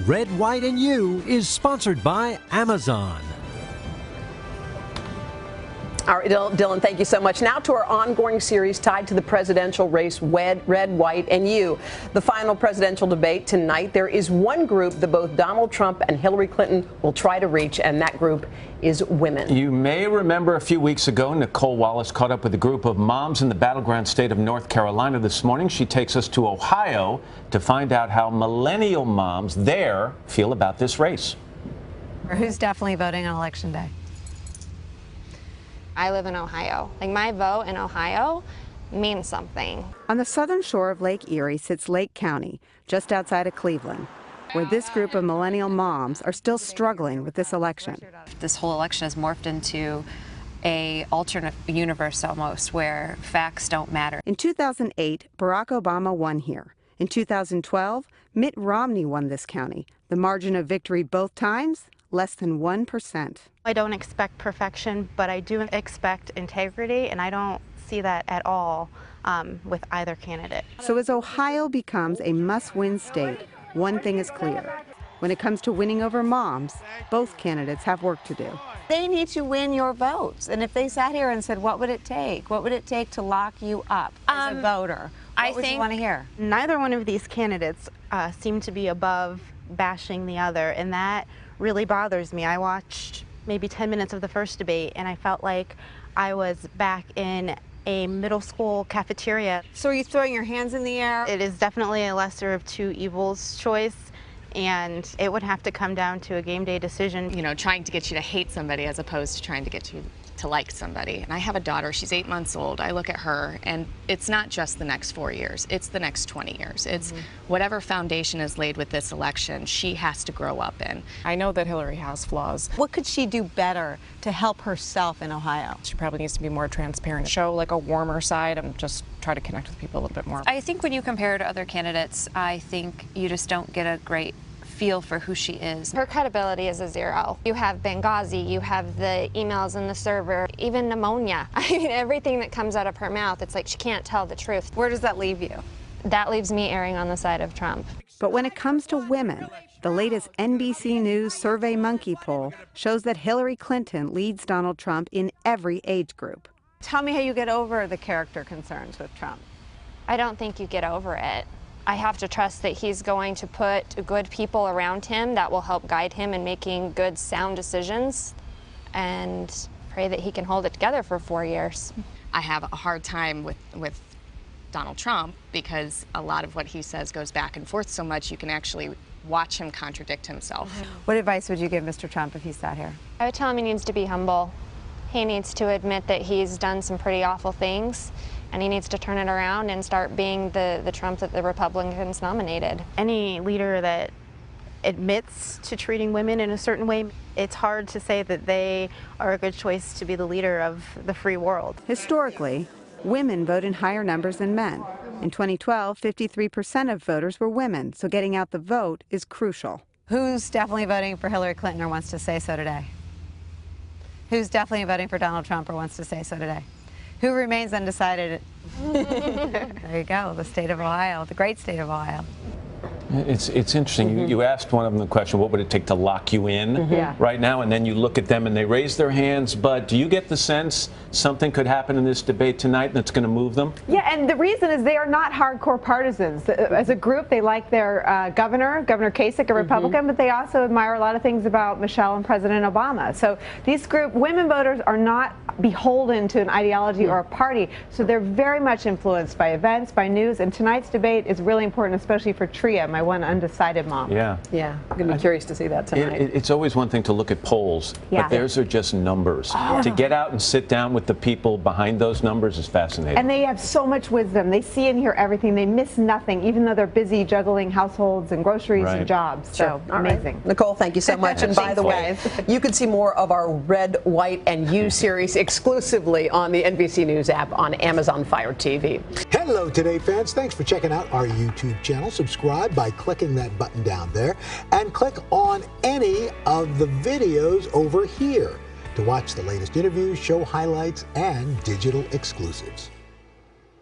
Red, White, and You is sponsored by Amazon. All right, Dylan, thank you so much. Now to our ongoing series tied to the presidential race, Red, White, and You. The final presidential debate tonight. There is one group that both Donald Trump and Hillary Clinton will try to reach, and that group is women. You may remember a few weeks ago, Nicole Wallace caught up with a group of moms in the battleground state of North Carolina this morning. She takes us to Ohio to find out how millennial moms there feel about this race. Who's definitely voting on Election Day? I live in Ohio. Like, my vote in Ohio means something. On the southern shore of Lake Erie sits Lake County, just outside of Cleveland, where this group of millennial moms are still struggling with this election. This whole election has morphed into an alternate universe almost, where facts don't matter. In 2008, Barack Obama won here. In 2012, Mitt Romney won this county. The margin of victory both times, less than 1%. I don't expect perfection, but I do expect integrity, and I don't see that at all with either candidate. So as Ohio becomes a must-win state, one thing is clear. When it comes to winning over moms, both candidates have work to do. They need to win your votes. And if they sat here and said, what would it take? What would it take to lock you up as a voter? What would you want to hear? Neither one of these candidates seem to be above bashing the other, and that really bothers me. I watched maybe 10 minutes of the first debate, and I felt like I was back in a middle school cafeteria. So are you throwing your hands in the air? It is definitely a lesser of two evils choice, and it would have to come down to a game day decision. You know, trying to get you to hate somebody as opposed to trying to get you to like somebody. And I have a daughter, she's 8 months old. I look at her, and it's not just the next 4 years, it's the next 20 years. It's whatever foundation is laid with this election, she has to grow up in. I know that Hillary has flaws. What could she do better to help herself in Ohio? She probably needs to be more transparent, show like a warmer side, and just try to connect with people a little bit more. I think when you compare to other candidates, I think you just don't get a great feel for who she is. Her credibility is a zero. You have Benghazi, you have the emails in the server, even pneumonia. I mean, everything that comes out of her mouth, it's like she can't tell the truth. Where does that leave you? That leaves me erring on the side of Trump. But when it comes to women, the latest NBC News Survey Monkey poll shows that Hillary Clinton leads Donald Trump in every age group. Tell me how you get over the character concerns with Trump. I don't think you get over it. I have to trust that he's going to put good people around him that will help guide him in making good, sound decisions, and pray that he can hold it together for 4 years. I have a hard time with Donald Trump because a lot of what he says goes back and forth so much you can actually watch him contradict himself. What advice would you give Mr. Trump if he sat here? I would tell him he needs to be humble. He needs to admit that he's done some pretty awful things, and he needs to turn it around and start being the Trump that the Republicans nominated. Any leader that admits to treating women in a certain way, it's hard to say that they are a good choice to be the leader of the free world. Historically, women vote in higher numbers than men. In 2012, 53% of voters were women, so getting out the vote is crucial. Who's definitely voting for Hillary Clinton or wants to say so today? Who's definitely voting for Donald Trump or wants to say so today? Who remains undecided? There you go, the state of Ohio, the great state of Ohio. It's interesting. You asked one of them the question, what would it take to lock you in right now? And then you look at them and they raise their hands. But do you get the sense something could happen in this debate tonight that's going to move them? Yeah, and the reason is they are not hardcore partisans. As a group, they like their Governor Kasich, a Republican, but they also admire a lot of things about Michelle and President Obama. So these women voters are not beholden to an ideology or a party. So they're very much influenced by events, by news. And tonight's debate is really important, especially for Tria, my one undecided mom. Yeah, I'm going to be curious to see that tonight. It's always one thing to look at polls, but theirs are just numbers. To get out and sit down with the people behind those numbers is fascinating. And they have so much wisdom. They see and hear everything. They miss nothing, even though they're busy juggling households and groceries and jobs. So amazing. Right. Nicole, thank you so much. And by the way, you can see more of our Red, White, and You series exclusively on the NBC News app on Amazon Fire TV. Hello, Today fans. Thanks for checking out our YouTube channel. Subscribe by clicking that button down there and click on any of the videos over here to watch the latest interviews, show highlights, and digital exclusives.